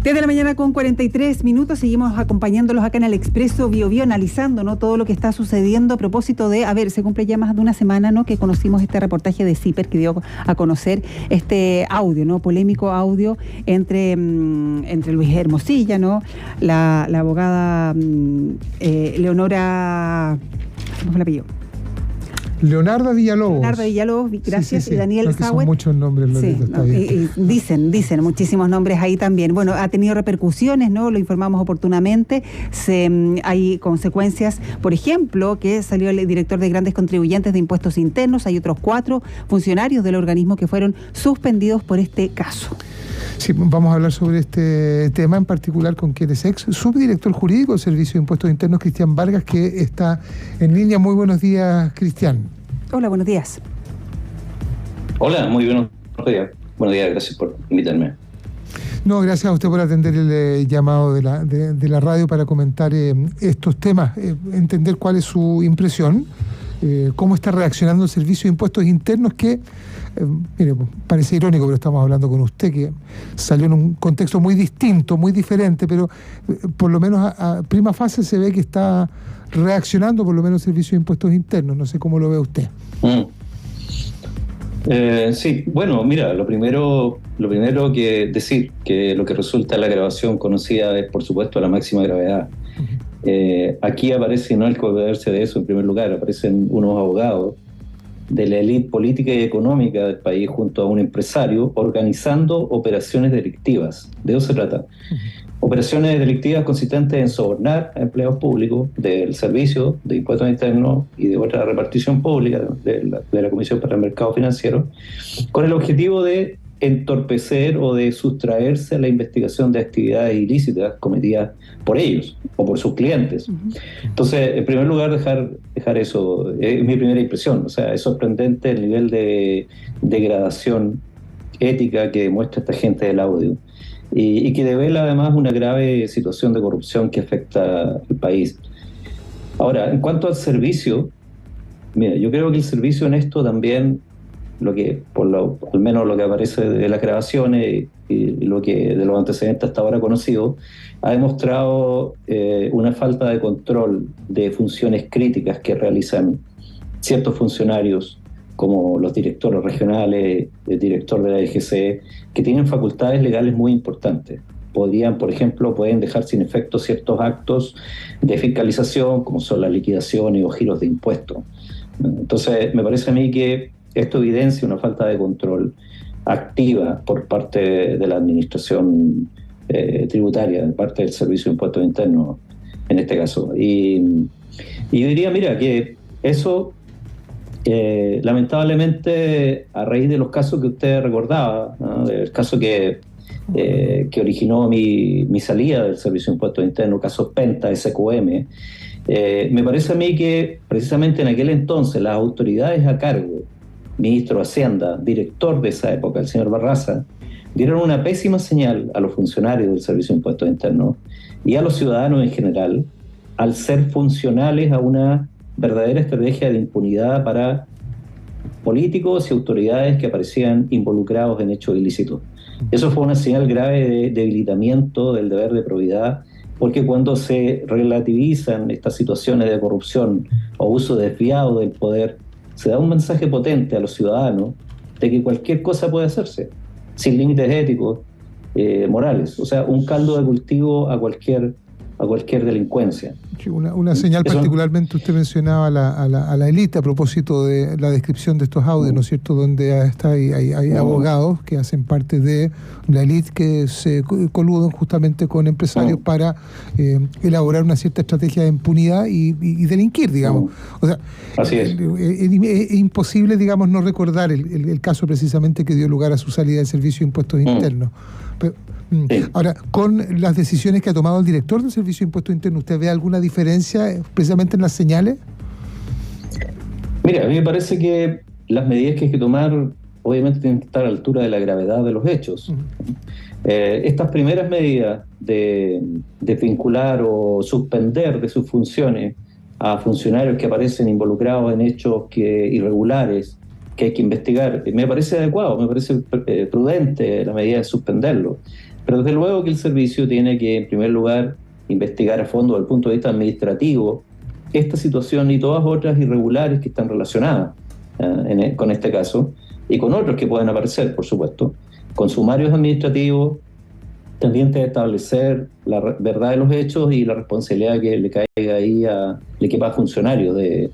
Desde la mañana con 43 minutos seguimos acompañándolos acá en el Expreso Biobío, analizando, ¿no?, todo lo que está sucediendo a propósito de, se cumple ya más de una semana, ¿no?, que conocimos este reportaje de CIPER que dio a conocer este audio, ¿no?, polémico audio entre Luis Hermosilla, ¿no?, la abogada Leonora, ¿cómo fue el apellido? Leonardo Villalobos, gracias, sí. Y Daniel Son Sauer. muchos nombres, Dicen muchísimos nombres ahí también. Bueno, ha tenido repercusiones, ¿no? Lo informamos oportunamente. Hay consecuencias, por ejemplo, que salió el director de grandes contribuyentes de impuestos internos. Hay otros 4 funcionarios del organismo que fueron suspendidos por este caso. Sí, vamos a hablar sobre este tema en particular con quien es ex subdirector jurídico del Servicio de Impuestos Internos, Cristian Vargas, que está en línea. Muy buenos días, Cristian. Hola, buenos días. Hola, muy buenos días. Buenos días, gracias por invitarme. No, gracias a usted por atender el llamado de la radio para comentar estos temas, entender cuál es su impresión, cómo está reaccionando el Servicio de Impuestos Internos, que, mire, parece irónico, pero estamos hablando con usted, que salió en un contexto muy distinto, muy diferente, pero por lo menos a prima fase se ve que está reaccionando por lo menos el Servicio de Impuestos Internos. No sé cómo lo ve usted. Sí, bueno, mira, lo primero que decir que lo que resulta de la grabación conocida es, por supuesto, la máxima gravedad. Aquí aparece, no hay que olvidarse de eso en primer lugar, aparecen unos abogados de la élite política y económica del país junto a un empresario organizando operaciones delictivas. De eso se trata. Operaciones delictivas consistentes en sobornar a empleados públicos del Servicio de Impuestos Internos y de otra repartición pública de la Comisión para el Mercado Financiero, con el objetivo de entorpecer o de sustraerse a la investigación de actividades ilícitas cometidas por ellos o por sus clientes. Entonces, en primer lugar, dejar eso, es mi primera impresión. O sea, es sorprendente el nivel de degradación ética que demuestra esta gente del audio y que devela además una grave situación de corrupción que afecta al país. Ahora, en cuanto al servicio, mira, yo creo que el servicio en esto también, al menos lo que aparece de las grabaciones y lo que de los antecedentes hasta ahora conocidos, ha demostrado una falta de control de funciones críticas que realizan ciertos funcionarios, como los directores regionales, el director de la DGC, que tienen facultades legales muy importantes. Pueden dejar sin efecto ciertos actos de fiscalización, como son las liquidaciones o giros de impuestos. Entonces, me parece a mí que esto evidencia una falta de control activa por parte de la administración tributaria, de parte del Servicio de Impuestos Internos, en este caso. Y yo diría, mira, que eso, lamentablemente, a raíz de los casos que usted recordaba, ¿no?, el caso que originó mi salida del Servicio de Impuestos Internos, caso Penta, SQM, me parece a mí que precisamente en aquel entonces las autoridades a cargo, ministro de Hacienda, director de esa época, el señor Barraza, dieron una pésima señal a los funcionarios del Servicio de Impuestos Internos y a los ciudadanos en general, al ser funcionales a una verdadera estrategia de impunidad para políticos y autoridades que aparecían involucrados en hechos ilícitos. Eso fue una señal grave de debilitamiento del deber de probidad, porque cuando se relativizan estas situaciones de corrupción o uso desviado del poder, se da un mensaje potente a los ciudadanos de que cualquier cosa puede hacerse, sin límites éticos, morales. O sea, un caldo de cultivo a cualquier delincuencia. Sí, una señal particularmente, usted mencionaba a la élite a propósito de la descripción de estos audios, ¿no es cierto?, donde hay abogados que hacen parte de la élite que se coludan justamente con empresarios para elaborar una cierta estrategia de impunidad y delinquir, digamos. O sea, así es. Es imposible, digamos, no recordar el caso precisamente que dio lugar a su salida del Servicio de Impuestos Internos. Pero, sí. Ahora, con las decisiones que ha tomado el director del Servicio de Impuestos Internos, ¿usted ve alguna diferencia precisamente en las señales? Mira, a mí me parece que las medidas que hay que tomar obviamente tienen que estar a la altura de la gravedad de los hechos. Estas primeras medidas de vincular o suspender de sus funciones a funcionarios que aparecen involucrados en hechos irregulares que hay que investigar, me parece adecuado, me parece prudente la medida de suspenderlo. Pero desde luego que el servicio tiene que, en primer lugar, investigar a fondo desde el punto de vista administrativo esta situación y todas otras irregulares que están relacionadas con este caso y con otros que pueden aparecer, por supuesto, con sumarios administrativos, tendientes a establecer la verdad de los hechos y la responsabilidad que le caiga ahí le quepa a funcionarios de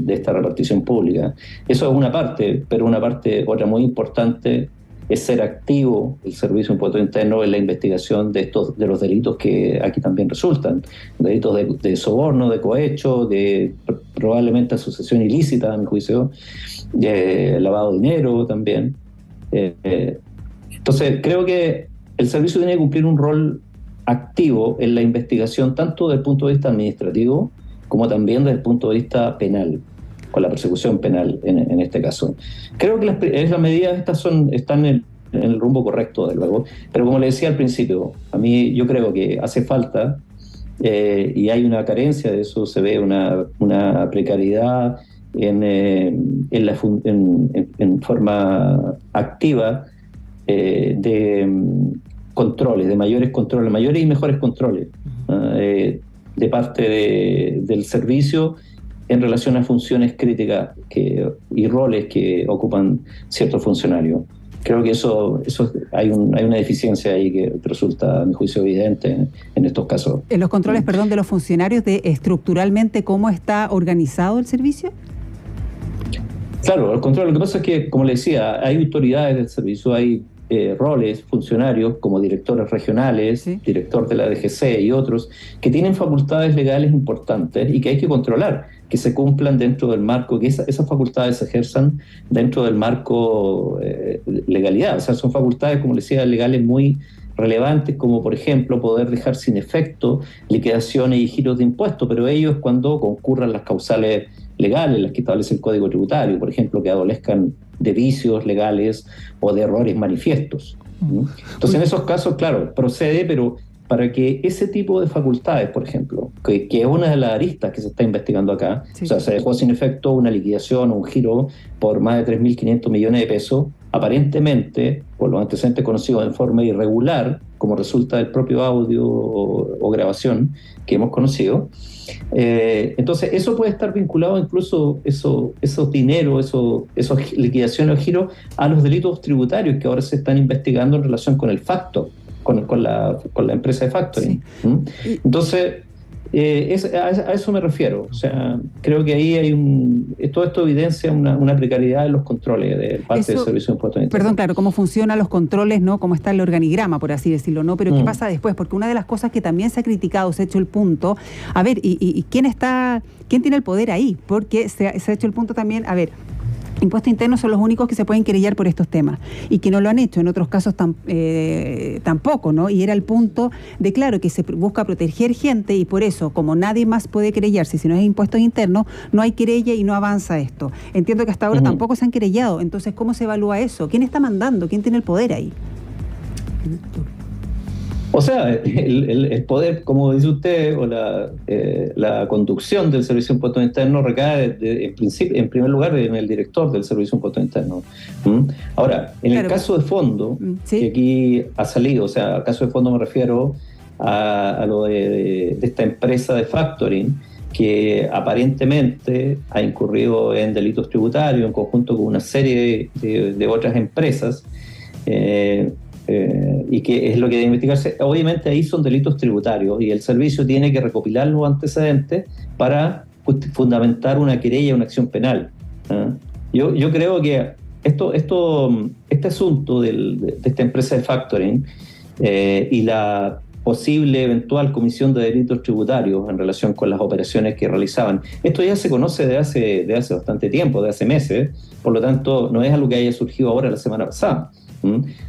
esta repartición pública. Eso es una parte, pero una parte, otra muy importante, es ser activo el Servicio de Impuestos Internos en la investigación de los delitos que aquí también resultan, delitos de soborno, de cohecho, de probablemente asociación ilícita, a mi juicio, de lavado de dinero también. Entonces, creo que el servicio tiene que cumplir un rol activo en la investigación, tanto desde el punto de vista administrativo como también desde el punto de vista penal, con la persecución penal en este caso. Creo que las medidas estas están en el rumbo correcto, de luego, pero como le decía al principio, a mí yo creo que hace falta, y hay una carencia de eso, se ve una precariedad en forma activa de controles, de mayores y mejores controles de parte del servicio en relación a funciones críticas y roles que ocupan ciertos funcionarios. Creo que eso hay una deficiencia ahí que resulta, a mi juicio, evidente en estos casos. En los controles, de los funcionarios, de estructuralmente cómo está organizado el servicio. Claro, el control. Lo que pasa es que, como le decía, hay autoridades del servicio, hay roles, funcionarios como directores regionales, sí, director de la DGC y otros, que tienen facultades legales importantes y que hay que controlar, que se cumplan dentro del marco, que esas facultades se ejerzan dentro del marco legalidad. O sea, son facultades, como le decía, legales muy relevantes, como por ejemplo poder dejar sin efecto liquidaciones y giros de impuestos, pero ello es cuando concurran las causales legales, las que establece el Código Tributario, por ejemplo, que adolezcan de vicios legales o de errores manifiestos. Entonces, en esos casos, claro, procede, pero para que ese tipo de facultades, por ejemplo, que es una de las aristas que se está investigando acá, sí, o sea, se dejó sin efecto una liquidación o un giro por más de 3.500 millones de pesos, aparentemente, por los antecedentes conocidos, en forma irregular, como resulta del propio audio o grabación que hemos conocido. Entonces, eso puede estar vinculado incluso, esos dineros, esas liquidaciones o giros, a los delitos tributarios que ahora se están investigando en relación con el factor, con la empresa de factoring. Sí. Entonces, a eso me refiero. O sea, creo que ahí todo esto evidencia una precariedad en los controles de parte del Servicio de Impuestos Internos. Perdón, claro, cómo funcionan los controles, ¿no? Cómo está el organigrama, por así decirlo, ¿no? Pero ¿qué pasa después? Porque una de las cosas que también se ha criticado, se ha hecho el punto, a ver, ¿y quién tiene el poder ahí? Porque se ha hecho el punto también, a ver, Impuestos Internos son los únicos que se pueden querellar por estos temas y que no lo han hecho, en otros casos tampoco, ¿no? Y era el punto de, claro, que se busca proteger gente y por eso, como nadie más puede querellarse si no es Impuestos Internos, no hay querella y no avanza esto. Entiendo que hasta ahora tampoco se han querellado, entonces, ¿cómo se evalúa eso? ¿Quién está mandando? ¿Quién tiene el poder ahí? O sea, el poder, como dice usted, o la conducción del Servicio de Impuestos Internos recae en primer lugar en el director del Servicio de Impuestos Internos. Ahora, en el caso de fondo, ¿sí?, que aquí ha salido, o sea, al caso de fondo me refiero a lo de esta empresa de factoring que aparentemente ha incurrido en delitos tributarios en conjunto con una serie de otras empresas, y que es lo que debe investigarse. Obviamente ahí son delitos tributarios y el servicio tiene que recopilar los antecedentes para fundamentar una querella, una acción penal. Yo creo que este asunto de esta empresa de factoring y la posible eventual comisión de delitos tributarios en relación con las operaciones que realizaban, esto ya se conoce de hace bastante tiempo, de hace meses, por lo tanto no es algo que haya surgido ahora la semana pasada.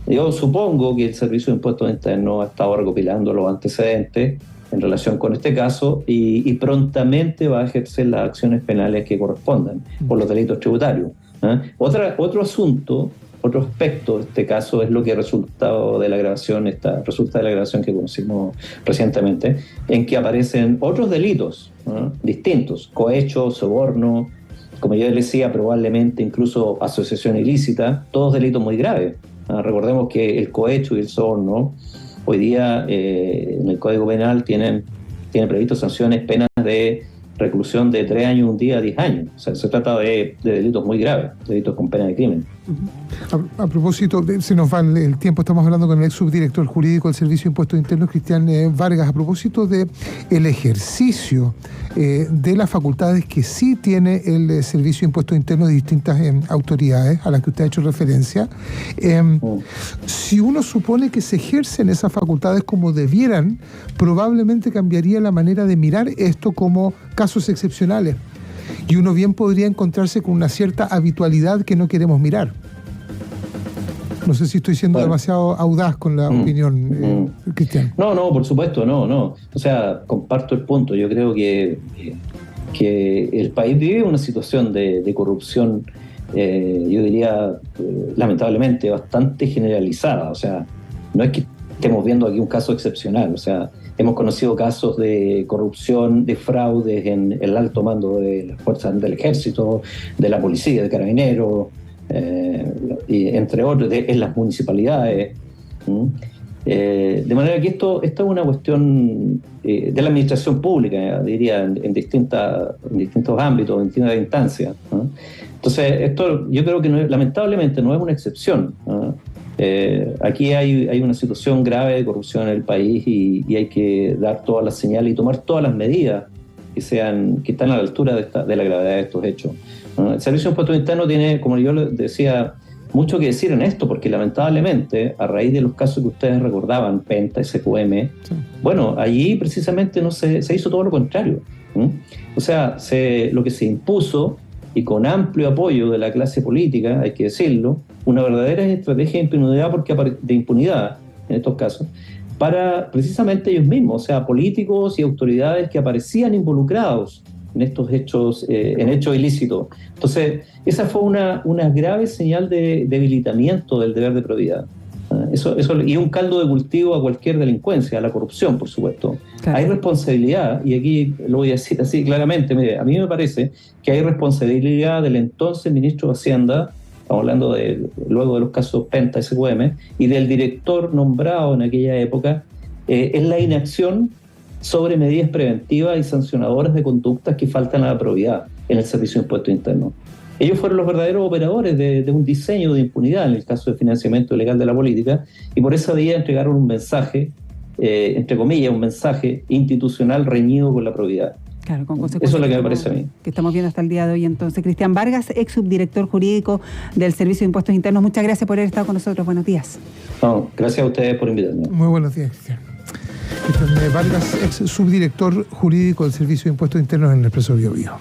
Yo supongo que el Servicio de Impuestos Internos ha estado recopilando los antecedentes en relación con este caso y prontamente va a ejercer las acciones penales que correspondan por los delitos tributarios. Otro asunto, otro aspecto de este caso es lo que resulta de la grabación que conocimos recientemente, en que aparecen otros delitos distintos, cohecho, soborno, como yo les decía, probablemente incluso asociación ilícita, todos delitos muy graves. Recordemos que el cohecho y el soborno hoy día en el Código Penal tiene previsto sanciones, penas de reclusión de 3 años, un día, 10 años. O sea, se trata de delitos muy graves, delitos con pena de crimen. A propósito, se nos va el tiempo, estamos hablando con el ex subdirector jurídico del Servicio de Impuestos Internos, Cristian Vargas, a propósito de el ejercicio de las facultades que sí tiene el Servicio de Impuestos Internos de distintas autoridades a las que usted ha hecho referencia. Si uno supone que se ejercen esas facultades como debieran, probablemente cambiaría la manera de mirar esto como casos excepcionales. Y uno bien podría encontrarse con una cierta habitualidad que no queremos mirar. No sé si estoy siendo demasiado audaz con la opinión, Cristian. No, por supuesto, no. O sea, comparto el punto. Yo creo que el país vive una situación de corrupción, yo diría, lamentablemente, bastante generalizada. O sea, no es que estemos viendo aquí un caso excepcional. O sea, hemos conocido casos de corrupción, de fraudes en el alto mando de las fuerzas del ejército, de la policía, de carabineros, y entre otros, en las municipalidades. De manera que esto es una cuestión de la administración pública, diría, en distintos ámbitos, en distintas instancias. Entonces, esto yo creo que lamentablemente no es una excepción. Aquí hay una situación grave de corrupción en el país y hay que dar todas las señales y tomar todas las medidas que están a la altura de la gravedad de estos hechos. El Servicio de Impuestos Internos tiene, como yo decía, mucho que decir en esto, porque lamentablemente, a raíz de los casos que ustedes recordaban, Penta, SQM, bueno, allí precisamente se hizo todo lo contrario. O sea, lo que se impuso, y con amplio apoyo de la clase política, hay que decirlo, una verdadera estrategia de impunidad en estos casos, para precisamente ellos mismos, o sea, políticos y autoridades que aparecían involucrados en estos hechos, en hechos ilícitos. Entonces, esa fue una grave señal de debilitamiento del deber de probidad. Y un caldo de cultivo a cualquier delincuencia, a la corrupción, por supuesto. Claro. Hay responsabilidad, y aquí lo voy a decir así claramente, mire, a mí me parece que hay responsabilidad del entonces ministro de Hacienda, estamos hablando luego de los casos Penta, SQM, y del director nombrado en aquella época, en la inacción sobre medidas preventivas y sancionadoras de conductas que faltan a la probidad en el Servicio de Impuestos Internos. Ellos fueron los verdaderos operadores de un diseño de impunidad en el caso de financiamiento ilegal de la política, y por esa vía entregaron un mensaje, entre comillas, un mensaje institucional reñido con la probidad. Claro, con consecuencias. Eso es lo que me parece a mí. Que estamos viendo hasta el día de hoy. Entonces, Cristian Vargas, ex subdirector jurídico del Servicio de Impuestos Internos, muchas gracias por haber estado con nosotros. Buenos días. No, gracias a ustedes por invitarme. Muy buenos días, Cristian. Cristian Vargas, ex subdirector jurídico del Servicio de Impuestos Internos en el Expreso Biobío.